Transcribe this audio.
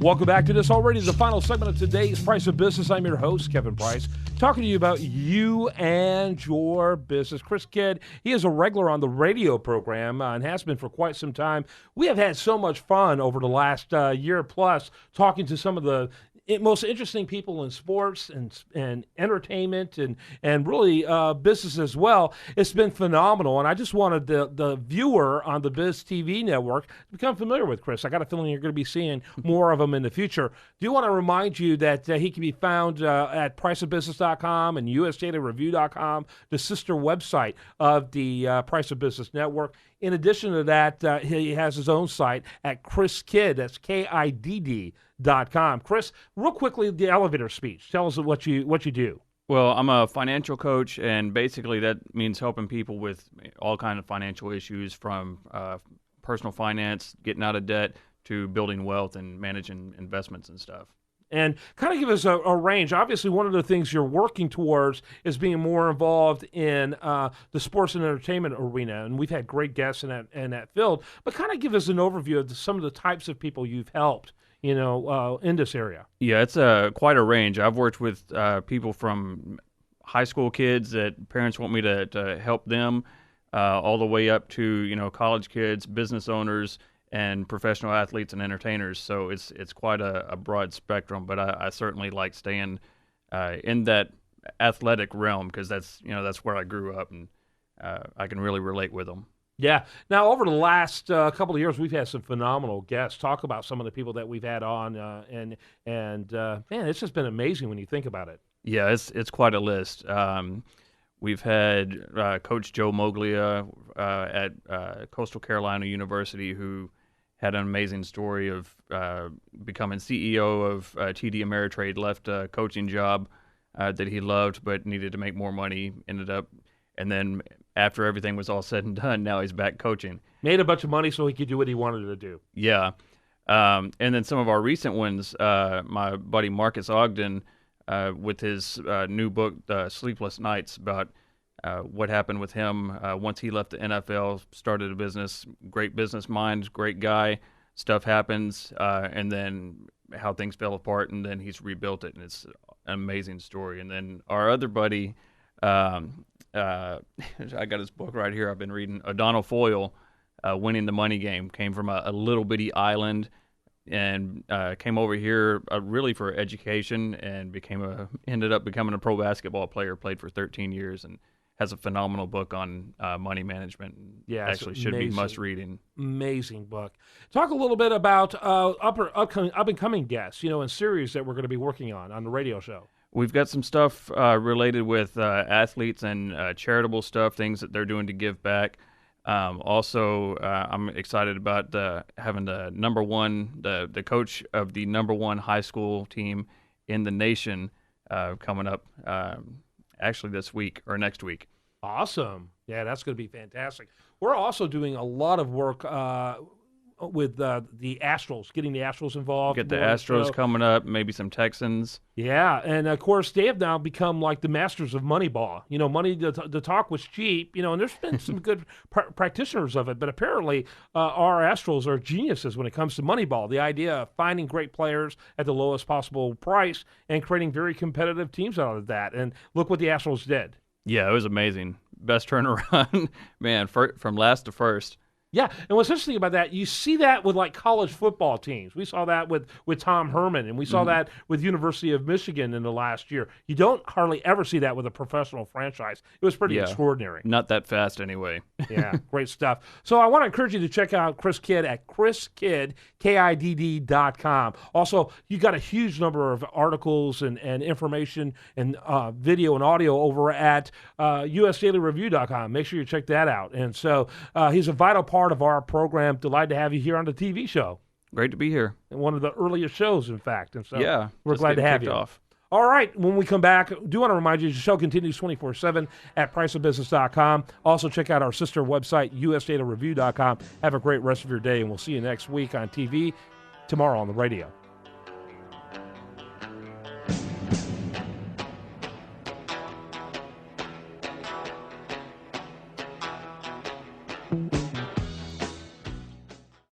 Welcome back to this already the final segment of today's Price of Business. I'm your host, Kevin Price, talking to you about you and your business. Chris Kidd, he is a regular on the radio program and has been for quite some time. We have had so much fun over the last year plus talking to some of the most interesting people in sports and entertainment and really business as well. It's been phenomenal, and I just wanted the viewer on the Biz TV network to become familiar with Chris. I got a feeling you're going to be seeing more of him in the future. Do want to remind you that he can be found at priceofbusiness.com and usdatareview.com, the sister website of the Price of Business Network. In addition to that, he has his own site at Chris Kidd. That's KIDD.com. Chris, real quickly, the elevator speech. Tell us what you do. Well, I'm a financial coach, and basically that means helping people with all kinds of financial issues, from personal finance, getting out of debt, to building wealth and managing investments and stuff. And kind of give us a range. Obviously, one of the things you're working towards is being more involved in the sports and entertainment arena, and we've had great guests in that field. But kind of give us an overview of some of the types of people you've helped, in this area. Yeah, it's quite a range. I've worked with people from high school kids that parents want me to help them, all the way up to college kids, business owners, and professional athletes and entertainers. So it's quite a broad spectrum, but I certainly like staying in that athletic realm because that's where I grew up, and I can really relate with them. Yeah. Now, over the last couple of years, we've had some phenomenal guests. Talk about some of the people that we've had on, and man, it's just been amazing when you think about it. Yeah, it's quite a list. We've had Coach Joe Moglia at Coastal Carolina University, who had an amazing story of becoming CEO of TD Ameritrade, left a coaching job that he loved but needed to make more money, and then after everything was all said and done, now he's back coaching. Made a bunch of money so he could do what he wanted to do. Yeah. And then some of our recent ones, my buddy Marcus Ogden, with his new book, Sleepless Nights, about what happened with him once he left the NFL, started a business, great business mind, great guy. Stuff happens, and then how things fell apart, and then he's rebuilt it, and it's an amazing story. And then our other buddy, I got his book right here. I've been reading. O'Donnell Foyle, Winning the Money Game, came from a little bitty island and came over here really for education, and ended up becoming a pro basketball player. Played for 13 years and has a phenomenal book on money management. Yeah, actually should be must reading. Amazing book. Talk a little bit about up and coming guests, and series that we're going to be working on the radio show. We've got some stuff related with athletes and charitable stuff, things that they're doing to give back. Also, I'm excited about having the coach of the number one high school team in the nation coming up actually this week or next week. Awesome. Yeah, that's going to be fantastic. We're also doing a lot of work with the Astros, getting the Astros involved. Get the Astros coming up, maybe some Texans. Yeah, and of course they have now become like the masters of Moneyball. Money to talk was cheap. And there's been some good practitioners of it, but apparently our Astros are geniuses when it comes to Moneyball. The idea of finding great players at the lowest possible price and creating very competitive teams out of that. And look what the Astros did. Yeah, it was amazing. Best turnaround, man, from last to first. Yeah, and what's interesting about that, you see that with like college football teams. We saw that with Tom Herman, and we saw that with University of Michigan in the last year. You don't hardly ever see that with a professional franchise. It was pretty extraordinary. Not that fast anyway. Yeah, great stuff. So I want to encourage you to check out Chris Kidd at ChrisKidd, KIDD.com. Also, you got a huge number of articles and information and video and audio over at usdailyreview.com. Make sure you check that out. And so he's a vital part of our program. Delighted to have you here on the TV show. Great to be here. And one of the earliest shows, in fact. And so we're just glad to have you. Off. All right. When we come back, I do want to remind you the show continues 24/7 at priceofbusiness.com. Also, check out our sister website, usdatareview.com. Have a great rest of your day, and we'll see you next week on TV, tomorrow on the radio.